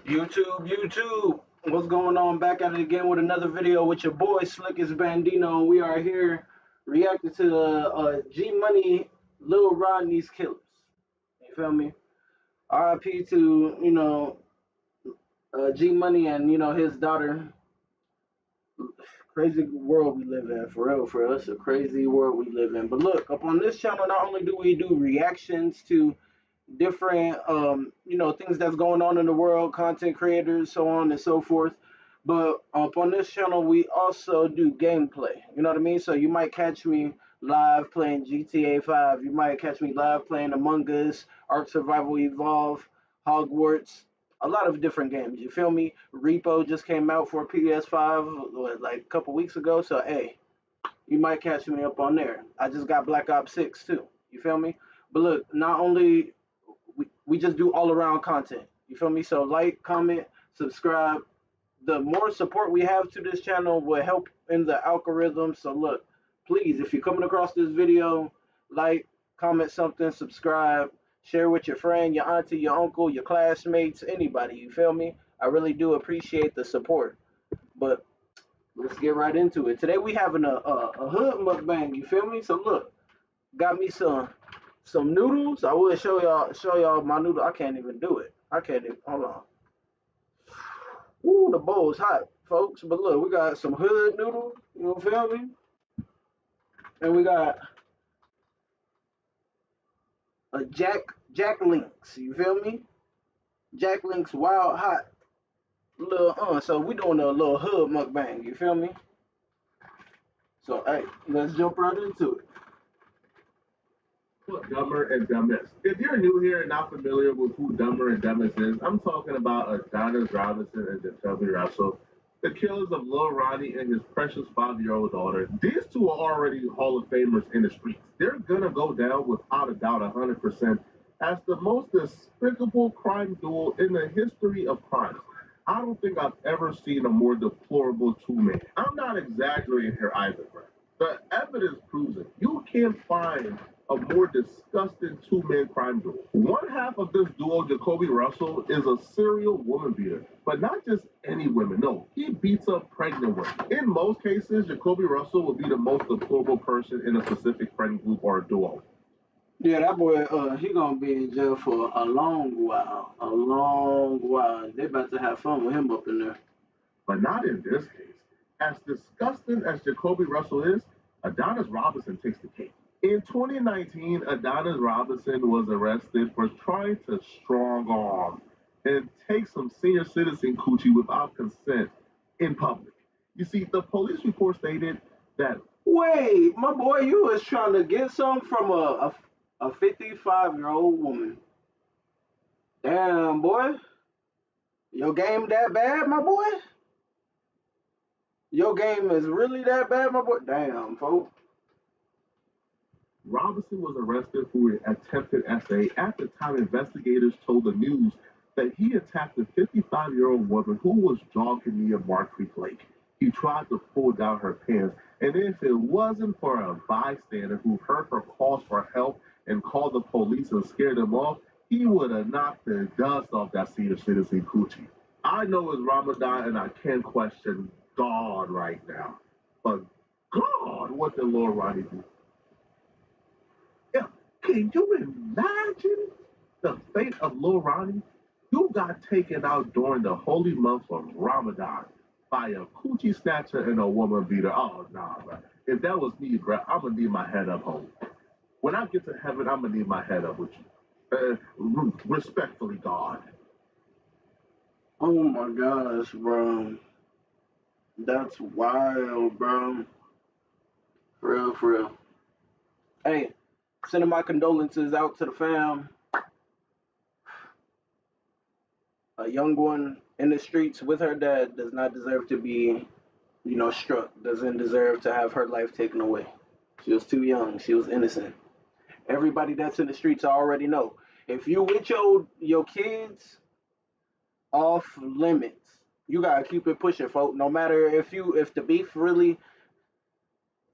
YouTube, what's going on? Back at it again with another video with your boy Slickest Bandino. We are here reacting to the G Money Lil Rodney's killers. You feel me? RIP to G Money and his daughter. Crazy world we live in, for real, for us, a crazy world we live in. But look, up on this channel, not only do we do reactions to different things that's going on in the world, content creators, so on and so forth, but up on this channel we also do gameplay. You know what I mean? So you might catch me live playing GTA 5, you might catch me live playing Among Us, Ark Survival Evolve, Hogwarts, a lot of different games, you feel me? Repo just came out for PS5 like a couple weeks ago, so hey, you might catch me up on there. I just got Black Ops 6 too, you feel me? But look, not only we just do all around content. You feel me? So like, comment, subscribe. The more support we have to this channel will help in the algorithm. So look, please, if you're coming across this video, like, comment something, subscribe, share with your friend, your auntie, your uncle, your classmates, anybody. You feel me? I really do appreciate the support. But let's get right into it. Today we having a hood mukbang. You feel me? So look, got me some noodles. I will show y'all my noodle. I can't even do it. I can't even. Hold on. Ooh, the bowl's hot, folks. But look, we got some hood noodle. You feel me? And we got a Jack Links. You feel me? Jack Links wild hot. Little So we doing a little hood mukbang. You feel me? So hey, let's jump right into it. Dumber and Dumbest. If you're new here and not familiar with who Dumber and Dumbest is, I'm talking about Adonis Robinson and Jacoby Russell, the killers of Lil Ronnie and his precious 5-year-old daughter. These two are already Hall of Famers in the streets. They're gonna go down without a doubt 100% as the most despicable crime duo in the history of crimes. I don't think I've ever seen a more deplorable two-man. I'm not exaggerating here either, bro. The evidence proves it. You can't find a more disgusting two-man crime duo. One half of this duo, Jacoby Russell, is a serial woman beater, but not just any women. No, he beats up pregnant women. In most cases, Jacoby Russell will be the most deplorable person in a specific friend group or duo. Yeah, that boy, he gonna be in jail for a long while. A long while. They about to have fun with him up in there. But not in this case. As disgusting as Jacoby Russell is, Adonis Robinson takes the cake. In 2019, Adonis Robinson was arrested for trying to strong arm and take some senior citizen coochie without consent in public. You see, the police report stated that. Wait, my boy, you was trying to get some from a 55-year-old woman. Damn, boy. Your game that bad, my boy? Your game is really that bad, my boy? Damn, folks. Robinson was arrested for an attempted essay. At the time, investigators told the news that he attacked a 55-year-old woman who was jogging near Mark Creek Lake. He tried to pull down her pants, and if it wasn't for a bystander who heard her calls for help and called the police and scared him off, he would have knocked the dust off that senior citizen coochie. I know it's Ramadan and I can't question God right now, but God, what did Lord Ronnie do? Yeah, can you imagine the fate of Lil Ronnie? You got taken out during the holy month of Ramadan by a coochie snatcher and a woman beater. Oh, nah, bro. If that was me, bro, I'm going to need my head up home. When I get to heaven, I'm going to need my head up with you. Respectfully, God. Oh my gosh, bro. That's wild, bro. For real, for real. Hey, sending my condolences out to the fam. A young one in the streets with her dad does not deserve to be, struck. Doesn't deserve to have her life taken away. She was too young. She was innocent. Everybody that's in the streets already know. If you with your kids, off limits. You gotta keep it pushing, folks. No matter if the beef really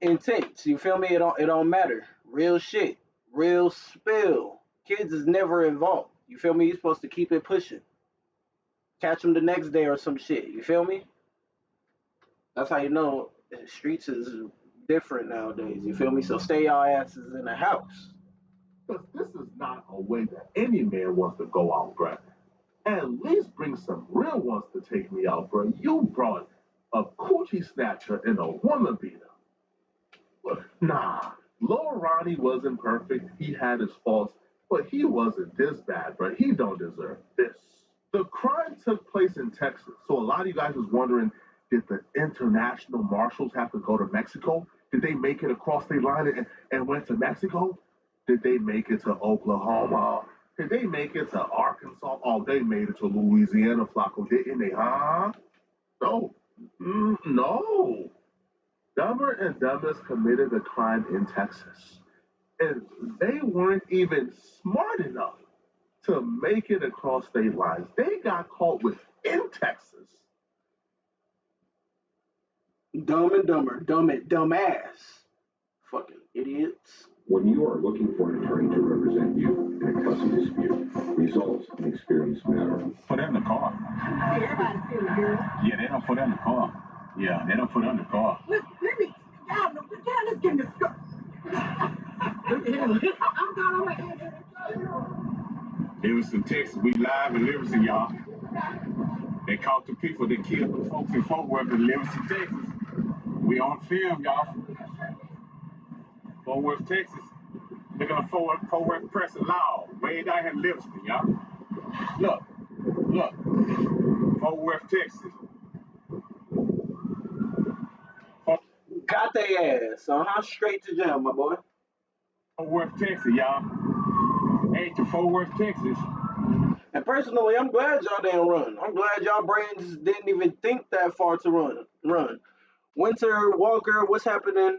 intense, you feel me? It don't matter. Real shit, real spill. Kids is never involved. You feel me? You're supposed to keep it pushing. catch them the next day or some shit. You feel me? That's how you know the streets is different nowadays. You feel me? So stay y'all asses in the house. Because this is not a way that any man wants to go out, bruh. At least bring some real ones to take me out, bruh. You brought a coochie snatcher and a woman beater. Nah, Lil Ronnie wasn't perfect. He had his faults, but he wasn't this bad, bruh. He don't deserve this. The crime took place in Texas, so a lot of you guys was wondering, did the international marshals have to go to Mexico? Did they make it across the line and went to Mexico? Did they make it to Oklahoma? Did they make it to Arkansas? Oh, they made it to Louisiana, Flacco, didn't they? Huh? No. No. Dumber and Dumbest committed a crime in Texas, and they weren't even smart enough to make it across state lines. They got caught within Texas. Dumb and dumber, dumbass, fucking idiots. When you are looking for an attorney to represent you in a custody dispute, results and experience matter. Put her in the car. Everybody feels good. Yeah, they don't put her in the car. Yeah, they don't put her in the car. Let me, y'all, let's get in this car. I'm going Livingston, Texas. We live in Livingston, y'all. They caught the people that killed the folks in Fort Worth in Livingston, Texas. We on film, y'all. Fort Worth, Texas. Look at the Fort Worth Press and Law. Way down here in Livingston, y'all. Look. Fort Worth, Texas. Got their ass. Straight to jail, my boy. Fort Worth, Texas, y'all. Hey, to Fort Worth, Texas. And personally, I'm glad y'all didn't run. I'm glad y'all brains didn't even think that far to run. Winter, Walker, what's happening?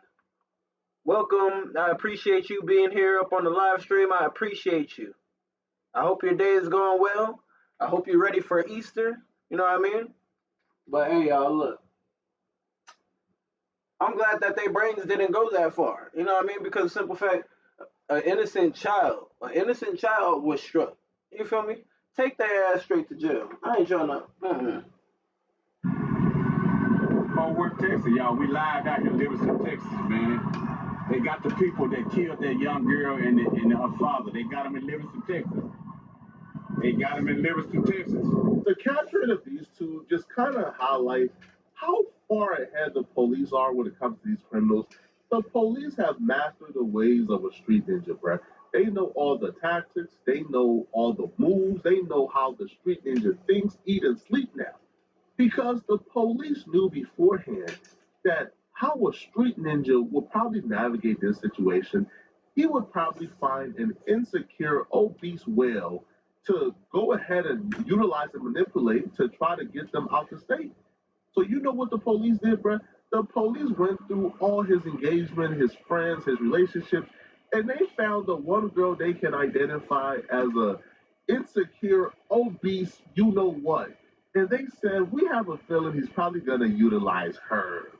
Welcome. I appreciate you being here up on the live stream. I appreciate you. I hope your day is going well. I hope you're ready for Easter. You know what I mean? But hey, y'all, look. I'm glad that their brains didn't go that far. You know what I mean? Because simple fact, an innocent child was struck. You feel me? Take their ass straight to jail. I ain't trying to. Fort Worth, Texas, y'all. We live out here in Livingston, Texas, man. They got the people that killed that young girl and her father. They got them in Livingston, Texas. The capturing of these two just kind of highlights how far ahead the police are when it comes to these criminals. The police have mastered the ways of a street ninja, bruh. They know all the tactics. They know all the moves. They know how the street ninja thinks, eat, and sleep now. Because the police knew beforehand that how a street ninja would probably navigate this situation. He would probably find an insecure, obese whale to go ahead and utilize and manipulate to try to get them out the state. So you know what the police did, bruh? The police went through all his engagement, his friends, his relationships, and they found the one girl they can identify as a insecure, obese, you know what. And they said, we have a feeling he's probably gonna utilize her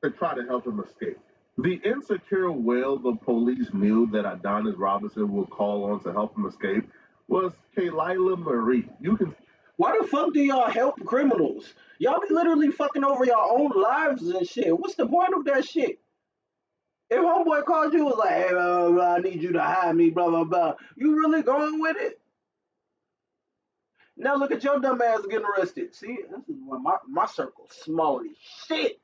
to try to help him escape. The insecure whale the police knew that Adonis Robinson would call on to help him escape was Kaylila Marie. You can Why the fuck do y'all help criminals? Y'all be literally fucking over your own lives and shit. What's the point of that shit? If homeboy called you, was like, hey, blah, blah, blah, I need you to hire me, blah, blah, blah. You really going with it? Now look at your dumb ass getting arrested. See, this is why my circle's small as shit.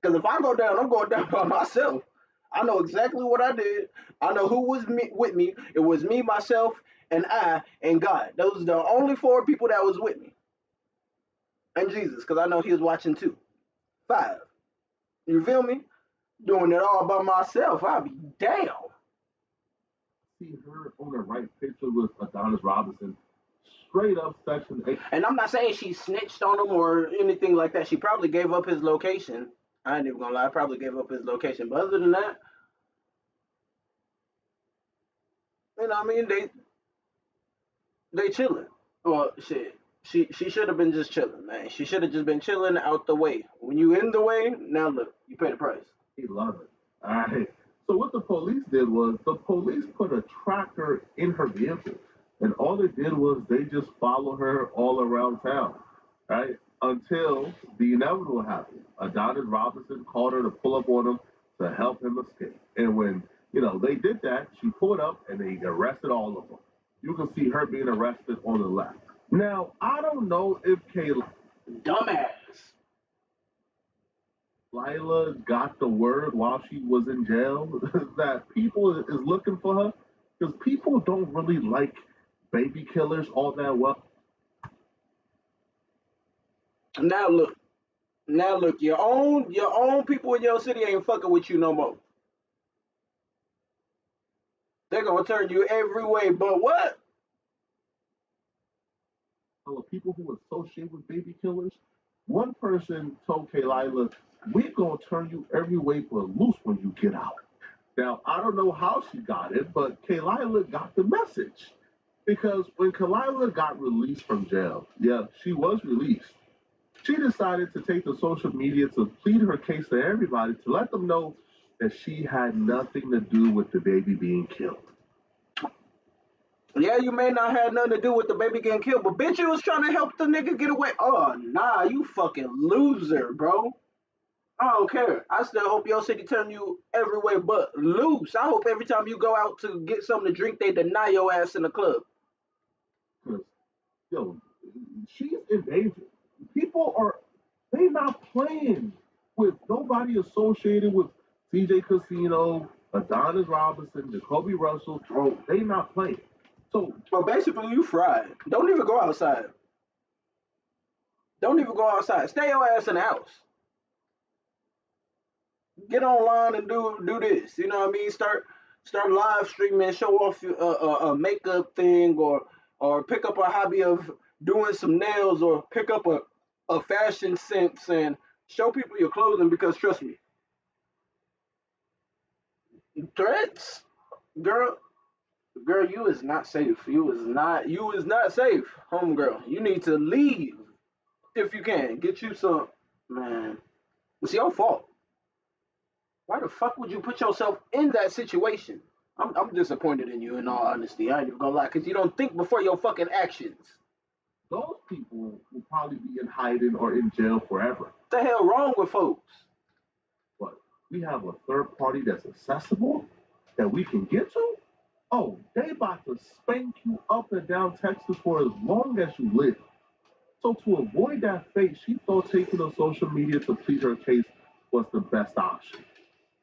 Because if I go down, I'm going down by myself. I know exactly what I did. I know who was with me. It was me, myself, and I, and God. Those are the only four people that was with me. And Jesus, because I know he was watching too. 5. You feel me? Doing it all by myself. I'll be down. see her on the right picture with Adonis Robinson. Straight up Section 8. And I'm not saying she snitched on him or anything like that. She probably gave up his location. I ain't even gonna lie. I probably gave up his location. But other than that, you know what I mean? They chilling. Well, shit. She should have been just chilling, man. She should have just been chilling out the way. When you in the way, now look, you pay the price. He loved it. All right. So what the police did was the police put a tracker in her vehicle. And all they did was they just follow her all around town, right? Until the inevitable happened. Adonis Robinson called her to pull up on him to help him escape. And when, they did that, she pulled up and they arrested all of them. You can see her being arrested on the left. Now, I don't know if Dumbass. Lila got the word while she was in jail that people is looking for her because people don't really like baby killers all that well. Now look, your own people in your city ain't fucking with you no more. They're gonna turn you every way, but what? Well, people who associate with baby killers, one person told Kalila, "We're gonna turn you every way but loose when you get out." Now I don't know how she got it, but Kalila got the message because when Kalila got released from jail, yeah, she was released. She decided to take to social media to plead her case to everybody to let them know that she had nothing to do with the baby being killed. Yeah, you may not have nothing to do with the baby getting killed, but bitch, you was trying to help the nigga get away. Oh, nah, you fucking loser, bro. I don't care. I still hope your city turn you every way but loose. I hope every time you go out to get something to drink, they deny your ass in the club. Because, yo, she's in danger. People are, they not playing with nobody associated with CJ Casino, Adonis Robinson, Jacoby Russell. Bro, they not playing. So, Well, basically, you fried. Don't even go outside. Don't even go outside. Stay your ass in the house. Get online and do this. You know what I mean? Start live streaming, show off a makeup thing, or pick up a hobby of doing some nails, or pick up a fashion sense and show people your clothing. Because trust me, threats, girl, you is not safe. You is not safe, homegirl. You need to leave if you can. Get you some, man. It's your fault. Why the fuck would you put yourself in that situation? I'm disappointed in you, in all honesty. I ain't even gonna lie, because you don't think before your fucking actions. those people will probably be in hiding or in jail forever. What the hell wrong with folks? But we have a third party that's accessible that we can get to. Oh, they about to spank you up and down Texas for as long as you live. So to avoid that fate, she thought taking to social media to plead her case was the best option.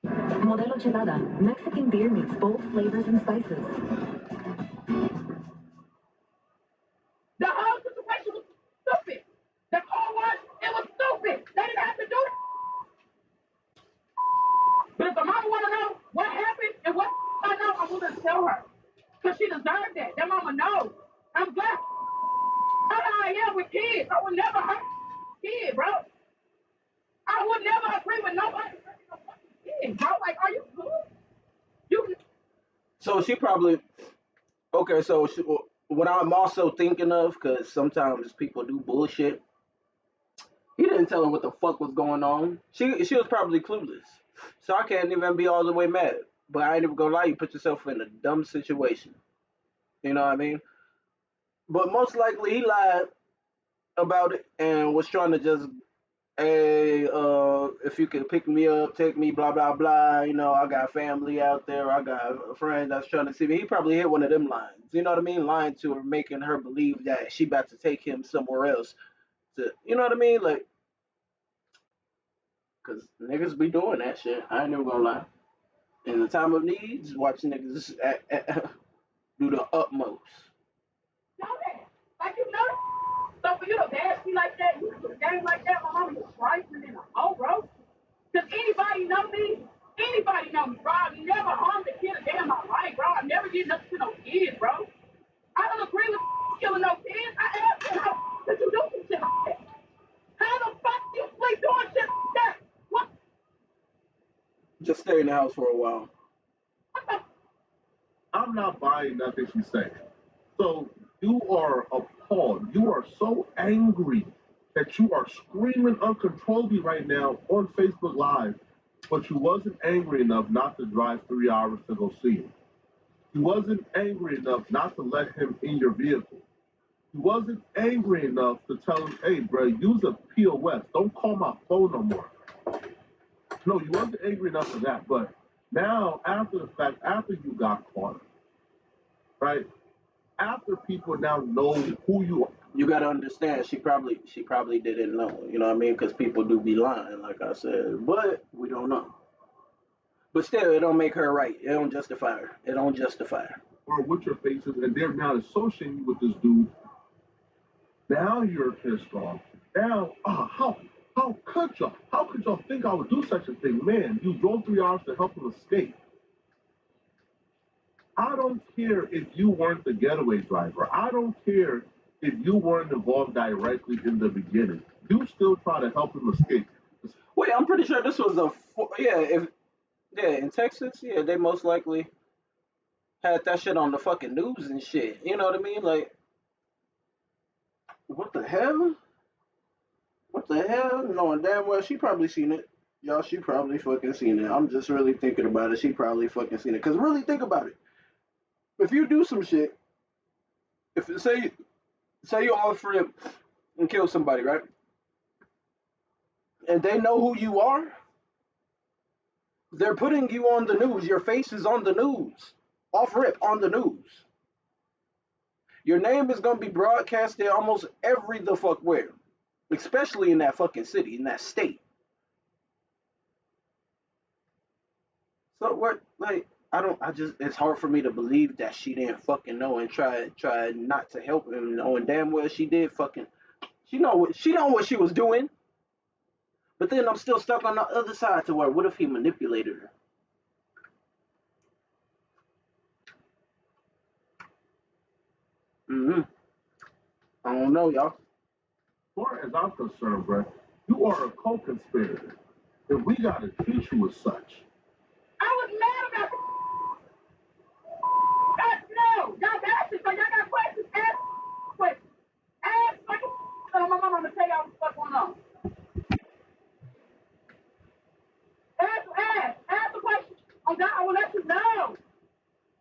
Modelo Chelada, Mexican beer meets bold flavors and spices. The whole situation was stupid. The whole was, it was stupid. They didn't have to do it. But if the mama want to know what happened and what I know, I'm going to tell her. Because she deserved that. That mama knows. I'm glad. How I am with kids. I would never hurt a kid, bro. I would never agree with nobody hurting no fucking kid, bro. Like, are you cool? You So she probably okay. So what I'm also thinking of, because sometimes people do bullshit. He didn't tell her what the fuck was going on. She was probably clueless. So I can't even be all the way mad. But I ain't even gonna lie, you put yourself in a dumb situation. You know what I mean? But most likely he lied about it and was trying to just, hey, if you can pick me up, take me, blah blah blah. I got family out there. I got a friend that's trying to see me. He probably hit one of them lines. You know what I mean? Lying to her, making her believe that she about to take him somewhere else. You know what I mean? Like, cause niggas be doing that shit. I ain't never gonna lie. In the time of needs, watch niggas do the utmost. know that. Like, you know that. So for you to bash me like that, you do the game like that, my mama, you trifling in a hole, bro. Because anybody know me? Anybody know me, bro? I've never harmed a kid a day in my life, bro. I never did nothing to no kids, bro. I don't agree with killing no kids. I asked you, how did you do some shit like that? How the fuck you sleep doing shit like that? What? Just stay in the house for a while. What the? I'm not buying nothing she's saying. So you are appalled. You are so angry that you are screaming uncontrollably right now on Facebook Live, but you wasn't angry enough not to drive 3 hours to go see him. You wasn't angry enough not to let him in your vehicle. You wasn't angry enough to tell him, hey, bro, use a POS. Don't call my phone no more. No, you wasn't angry enough for that. But now, after the fact, after you got caught, right? After people now know who you are. You gotta understand, she probably didn't know. You know what I mean? Because people do be lying, like I said, but we don't know. But still, it don't make her right. It don't justify her. It don't justify her. Or with your faces, and they're now associating you with this dude. Now you're pissed off. Now, how could y'all? How could y'all think I would do such a thing? Man, you drove 3 hours to help him escape. I don't care if you weren't the getaway driver. I don't care if you weren't involved directly in the beginning. You still try to help him escape. Wait, I'm pretty sure this was yeah. If yeah, in Texas, yeah, they most likely had that shit on the fucking news and shit. You know what I mean? Like, what the hell? What the hell? Knowing damn well she probably seen it. Y'all, she probably fucking seen it. I'm just really thinking about it. She probably fucking seen it. Cause really think about it. If you do some shit, if say you off rip and kill somebody, right? And they know who you are, they're putting you on the news. Your face is on the news. Off rip on the news. Your name is gonna be broadcasted almost every the fuck where. Especially in that fucking city, in that state. So what like I just it's hard for me to believe that she didn't fucking know and try not to help him knowing damn well she did fucking she know what she was doing. But then I'm still stuck on the other side to where what if he manipulated her? Mm-hmm. I don't know, y'all. As far as I'm concerned, bro, you are a co-conspirator, and we gotta treat you as such. I was mad about the no. Y'all got this. So y'all got questions. Ask questions. Ask fucking so my mama gonna tell y'all what's going on. Ask the question. Oh God, I will let you know.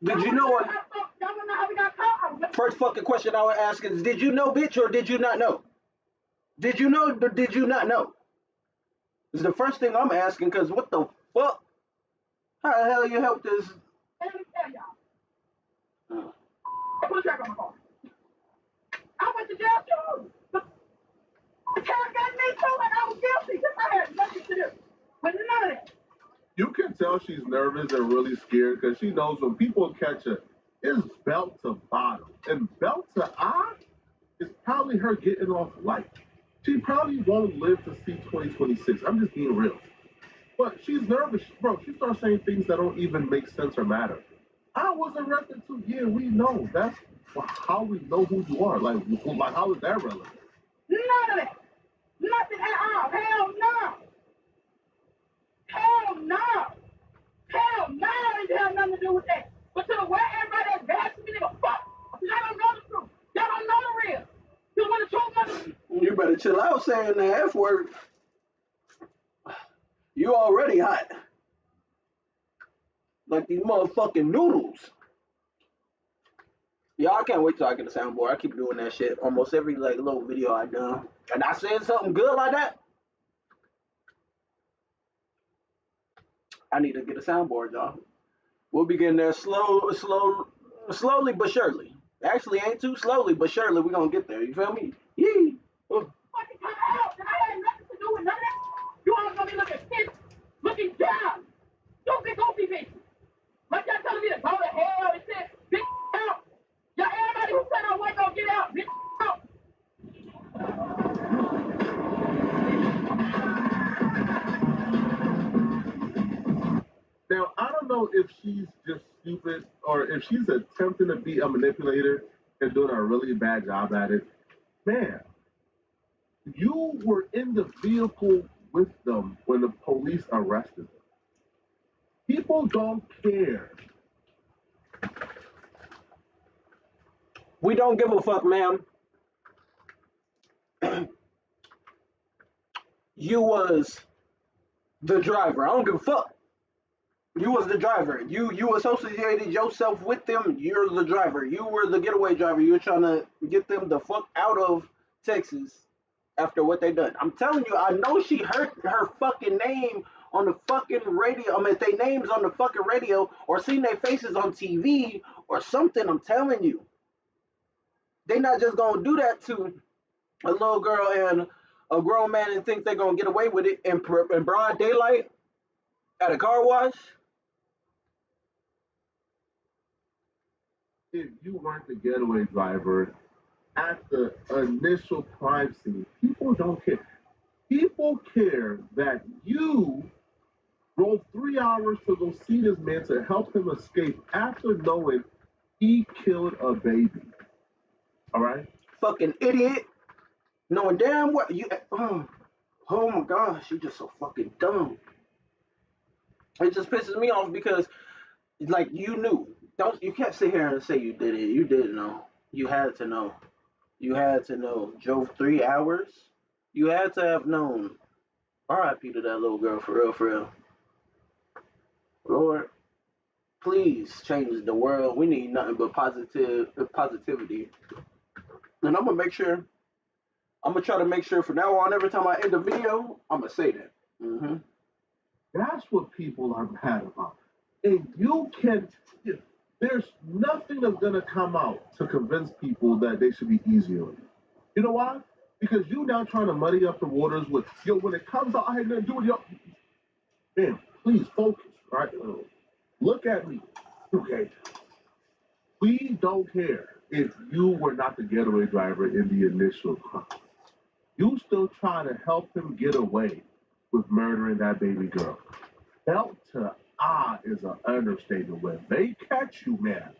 Did you know what? Y'all wanna know how we got caught? First fucking question I would ask is, did you know, bitch, or did you not know? Did you know or did you not know? It's the first thing I'm asking, because what the fuck? How the hell you help this? Let me tell y'all. Put a track on my phone. I went to jail too. The town got me too, and I was guilty because I had nothing to do. But none of that. You can tell she's nervous and really scared because she knows when people catch her, it's belt to bottom. And belt to eye is probably her getting off light. She probably won't live to see 2026. I'm just being real. But she's nervous. Bro, she starts saying things that don't even make sense or matter. I was arrested too. Yeah, we know. That's how we know who you are. Like how is that relevant? None of that. Nothing at all. Hell no. Hell no. Hell no. It didn't have nothing to do with that. But to the way everybody that's bad to me, nigga, fuck. Y'all don't know the truth. Y'all don't know the real. You want the truth, mother? You better chill out saying the F word. You already hot. Like these motherfucking noodles. Y'all, I can't wait till I get a soundboard. I keep doing that shit almost every like little video I done. And I said something good like that. I need to get a soundboard, y'all. We'll be getting there slowly but surely. Actually, ain't too slowly but surely. We're gonna get there. You feel me? Yee. Fucking come out. And I had nothing to do with none of that. You always gonna be looking pissed, looking down. Stupid goofy bitch. Like y'all telling me to go to hell and shit. Bitch out. Y'all everybody who said I wasn't gonna get out, bitch out. Now, I don't know if she's just stupid or if she's attempting to be a manipulator and doing a really bad job at it. Man, you were in the vehicle with them when the police arrested them. People don't care. We don't give a fuck, ma'am. You was the driver. I don't give a fuck. You was the driver. You associated yourself with them. You're the driver. You were the getaway driver. You were trying to get them the fuck out of Texas after what they done. I'm telling you, I know she heard her fucking name on the fucking radio. I mean, if they names on the fucking radio or seen their faces on TV or something. I'm telling you, they not just gonna do that to a little girl and a grown man and think they're gonna get away with it in broad daylight at a car wash. If you weren't the getaway driver at the initial crime scene, people don't care. People care that you drove 3 hours to go see this man to help him escape after knowing he killed a baby. All right? Fucking idiot. Knowing damn well you. Oh my gosh, you're just so fucking dumb. It just pisses me off because, like, you knew. Don't you can't sit here and say you did it. You didn't know. You had to know. You had to know. Drove 3 hours. You had to have known. R.I.P. to that little girl, for real, for real. Lord, please change the world. We need nothing but positivity. And I'm gonna make sure. I'm gonna try to make sure from now on, every time I end a video, I'm gonna say that. That's what people are mad about. And you can, there's nothing that's going to come out to convince people that they should be easy on you. You know why? Because you now trying to muddy up the waters with, yo, when it comes out, I ain't nothing to do with yo. Man, please focus, right? Look at me. Okay. We don't care if you were not the getaway driver in the initial crime. You still trying to help him get away with murdering that baby girl. Belt to eye is an understatement. When they catch you, man,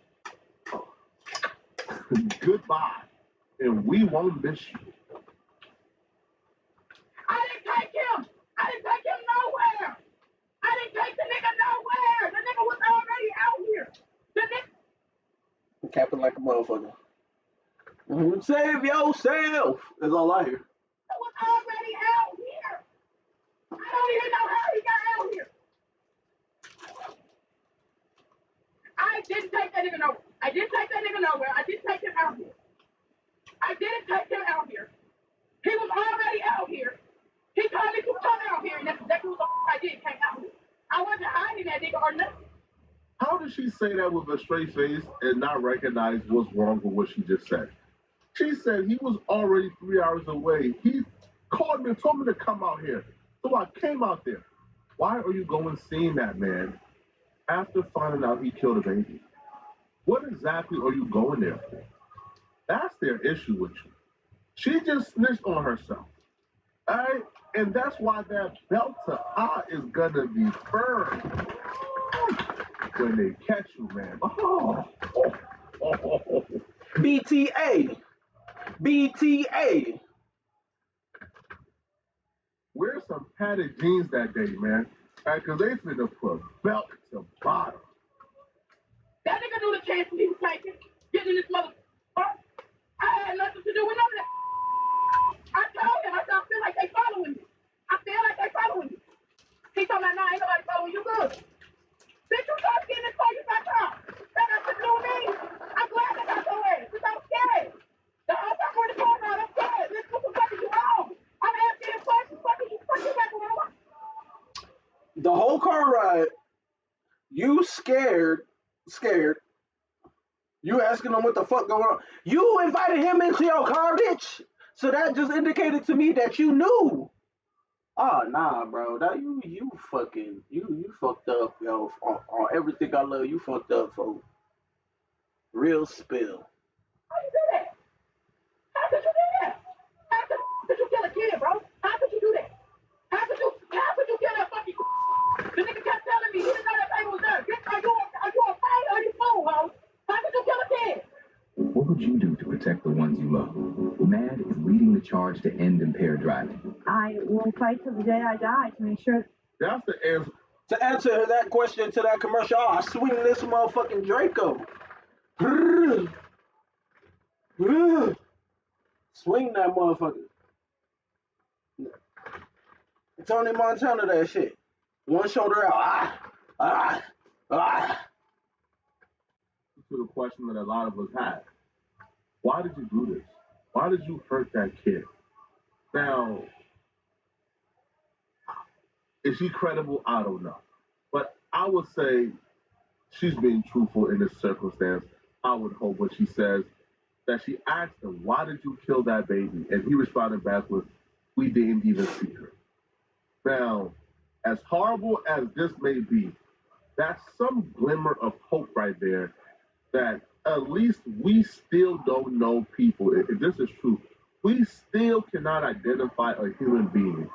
goodbye. And we won't miss you. I didn't take him. I didn't take him nowhere. I didn't take the nigga nowhere. The nigga was already out here. The nigga Capping like a motherfucker. Save yourself is all I hear. was already out here. I don't even know how he got out here. I didn't take that nigga nowhere. I didn't take that nigga nowhere. I didn't take him out here. I didn't take him out here. He was already out here. He told me to come out here, and that's exactly what the I did. Came out here. I wasn't hiding that nigga or nothing. How does she say that with a straight face and not recognize what's wrong with what she just said? She said he was already 3 hours away. He called me and told me to come out here. So I came out there. Why are you going seeing that man after finding out he killed a baby? What exactly are you going there for? That's their issue with you. She just snitched on herself. All right? And that's why that belt to eye is gonna be firm when they catch you, man. BTA. BTA. Wear some padded jeans that day, man. All right, because they finna put belt to bottom. That nigga knew the chances he was taking. Getting this mother. I had nothing to do with none of that. I told him, I said, I feel like they following me. I feel like they following me. He told me, nah, ain't nobody following you good. Bitch, you start getting this car, you got time. That got to do with me. I'm glad they got your ass, because I'm scared. The whole time we're in the car ride, I'm scared. Let's do some fucking you wrong. I'm asking him questions. Fucking back around. The whole car ride, you scared. You asking them what the fuck going on. You invited him into your car, bitch. So that just indicated to me that you knew. Oh nah, bro. That you fucking you fucked up, yo. On everything I love, you fucked up, folks. Real spill. How you do that? How could you do that? How could you kill a kid, bro? How could you do that? How could you kill that fucking The nigga kept telling me he didn't know that baby was there. Bitch, are you a fight or you fool, ho? How could you kill a kid? What would you do to protect the ones you love? MAD is leading the charge to end impaired driving. I will fight till the day I die to make sure. That's the answer. To answer that question to that commercial, I swing this motherfucking Draco. Swing that motherfucker. Tony Montana, that shit. One shoulder out. Ah, ah. To the question that a lot of us had. Why did you do this? Why did you hurt that kid? Now, is she credible? I don't know. But I would say she's being truthful in this circumstance. I would hope when she says that she asked him, why did you kill that baby? And he responded back with, we didn't even see her. Now, as horrible as this may be, that's some glimmer of hope right there that at least we still don't know people. If this is true, we still cannot identify a human being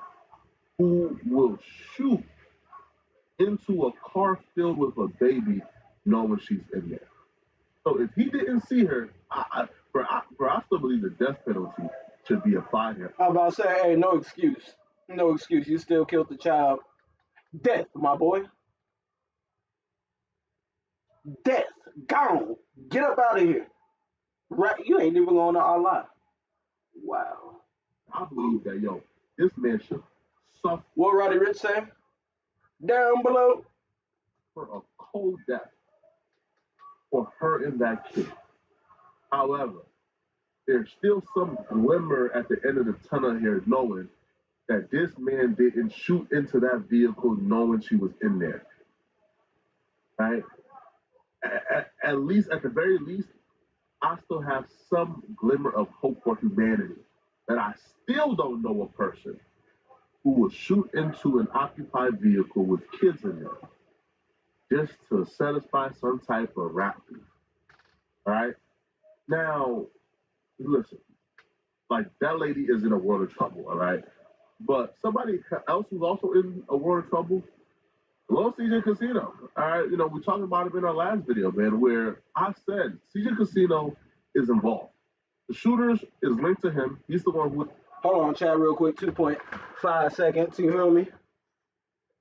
who will shoot into a car filled with a baby knowing she's in there. So if he didn't see her, I still believe the death penalty should be applied here. I'm about to say, hey, no excuse. No excuse. You still killed the child. Death, my boy. Death. Gone. Get up out of here. Right? You ain't even going to Allah. Wow. I believe that, this man should suffer What Roddy Rich say? Down below. a cold death for her and that kid. However, there's still some glimmer at the end of the tunnel here, knowing that this man didn't shoot into that vehicle knowing she was in there. Right? At least, at the very least, I still have some glimmer of hope for humanity. That I still don't know a person who would shoot into an occupied vehicle with kids in there just to satisfy some type of rap beef. All right? Now, listen, like that lady is in a world of trouble, all right? But somebody else who's also in a world of trouble, Little CJ Casino. All right, we talked about it in our last video, man, where I said CJ Casino is involved. The shooters is linked to him. He's the one who. Hold on, chat, real quick. 2.5 seconds. You feel me?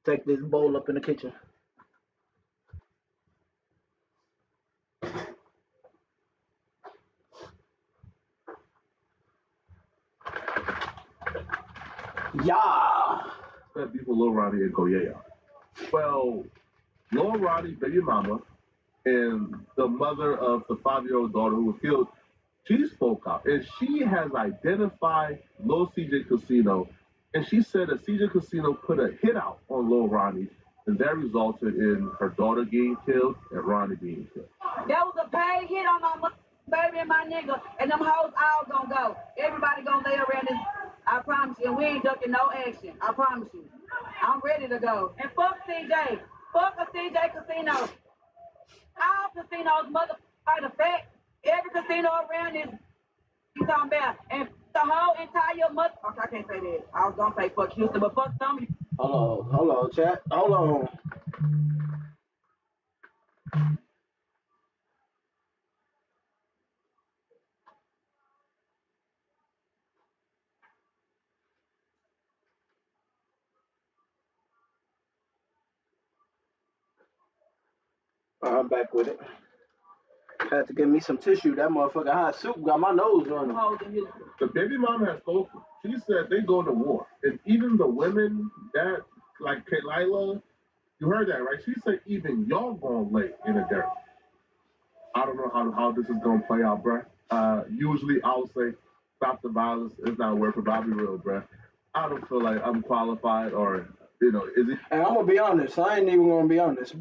Take this bowl up in the kitchen. Yeah. Said before Lil Ronnie and go, yeah. Well, Lil Ronnie, baby mama, and the mother of the 5-year-old daughter who was killed, she spoke out and she has identified Lil CJ Casino, and she said that CJ Casino put a hit out on Lil Ronnie, and that resulted in her daughter getting killed and Ronnie being killed. That was a paid hit on my baby and my nigga, and them hoes all gonna go. Everybody gonna lay around this. I promise you, and we ain't ducking no action. I promise you. I'm ready to go. And fuck CJ. Fuck a CJ Casino. All casinos, motherfucker, fact. Every casino around this, you talking about. And the whole entire okay, I can't say that. I was gonna say fuck Houston, but fuck some. Hold on, chat. Hold on. I'm back with it. Had to give me some tissue. That motherfucking hot soup got my nose running. The baby mama has spoken. She said they go to war. And even the women that, like Kaylila, you heard that, right? She said even y'all gonna lay in the dirt. I don't know how this is gonna play out, bruh. Usually I'll say stop the violence. It's not working, but I'll be real, bruh. I don't feel like I'm qualified or, is it? And I'm gonna be honest. I ain't even gonna be honest.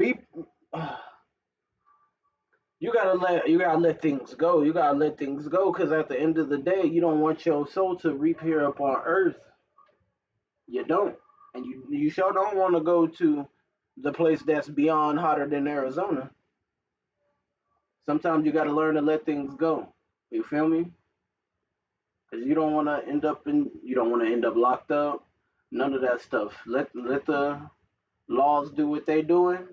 You gotta let things go. You gotta let things go, because at the end of the day, you don't want your soul to reap here upon earth. You don't, and you sure don't want to go to the place that's beyond hotter than Arizona. Sometimes you gotta learn to let things go. You feel me? Because you don't want to end up locked up. None of that stuff. Let the laws do what they doing.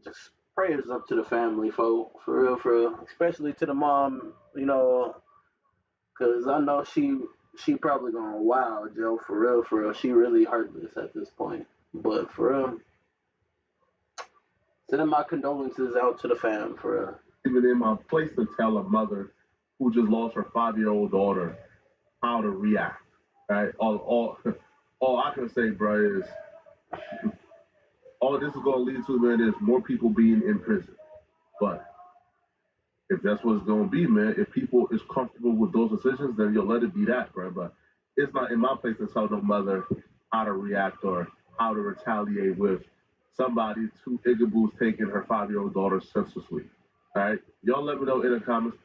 Just prayers up to the family, folk, for real, especially to the mom, because I know she probably going, wow, Joe, for real, she really heartless at this point. But for real, sending my condolences out to the fam, for real. Even in my place to tell a mother who just lost her 5-year-old daughter how to react, right? All I can say, bro, is all this is going to lead to, man, is more people being in prison. But if that's what it's going to be, man, if people is comfortable with those decisions, then you'll let it be that, bro. But it's not in my place to tell no mother how to react or how to retaliate with somebody two igaboos taking her 5-year-old daughter senselessly. All right, y'all let me know in the comments.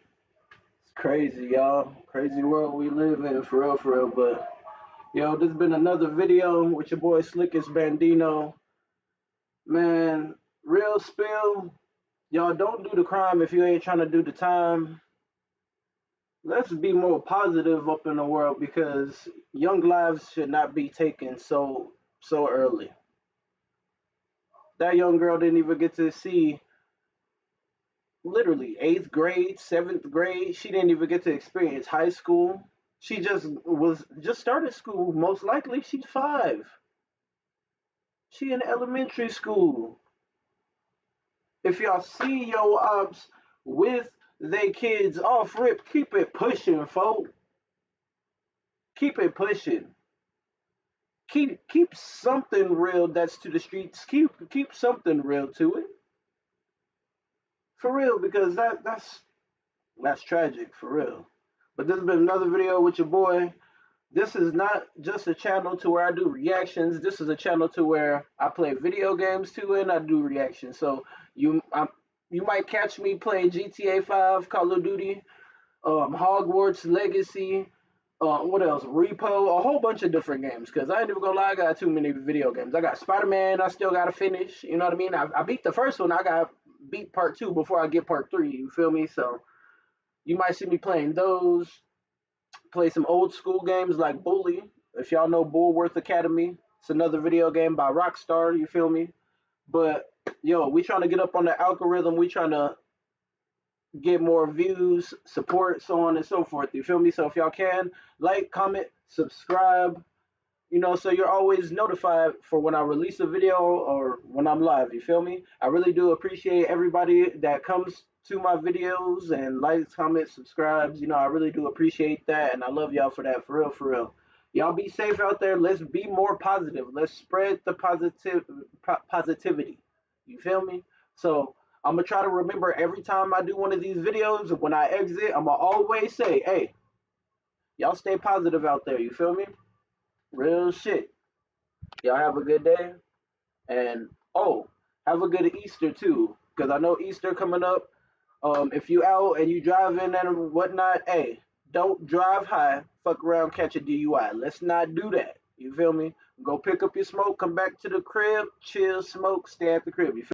It's crazy, y'all. Crazy world we live in, for real, for real. But yo, this has been another video with your boy Slickest Bandino. Man, real spill. Y'all don't do the crime if you ain't trying to do the time. Let's be more positive up in the world because young lives should not be taken so early. That young girl didn't even get to see literally 8th grade, 7th grade. She didn't even get to experience high school. She just started school. Most likely, she's 5. She in elementary school. If y'all see your ops with they kids off rip, keep it pushing, folk. Keep it pushing. Keep something real that's to the streets. Keep something real to it. For real, because that's tragic, for real. But this has been another video with your boy. This is not just a channel to where I do reactions. This is a channel to where I play video games too, and I do reactions. So you might catch me playing GTA 5, Call of Duty, Hogwarts Legacy, what else? Repo, a whole bunch of different games. Cause I ain't even gonna lie, I got too many video games. I got Spider-Man, I still gotta finish. You know what I mean? I beat the first one. I got beat part 2 before I get part 3. You feel me? So you might see me playing those. Play some old school games like Bully. If y'all know Bullworth Academy, it's another video game by Rockstar. You feel me? But yo, we trying to get up on the algorithm. We trying to get more views, support, so on and so forth. You feel me? So if y'all can like, comment, subscribe, so you're always notified for when I release a video or when I'm live. You feel me? I really do appreciate everybody that comes to my videos and likes, comments, subscribes. I really do appreciate that, and I love y'all for that, for real, for real. Y'all be safe out there. Let's be more positive. Let's spread the positivity. You feel me? So I'm gonna try to remember every time I do one of these videos. When I exit, I'm gonna always say, "Hey, y'all stay positive out there." You feel me? Real shit. Y'all have a good day. And oh, have a good Easter too. Because I know Easter coming up. If you out and you driving and whatnot, hey, don't drive high, fuck around, catch a DUI. Let's not do that. You feel me? Go pick up your smoke, come back to the crib, chill, smoke, stay at the crib. You feel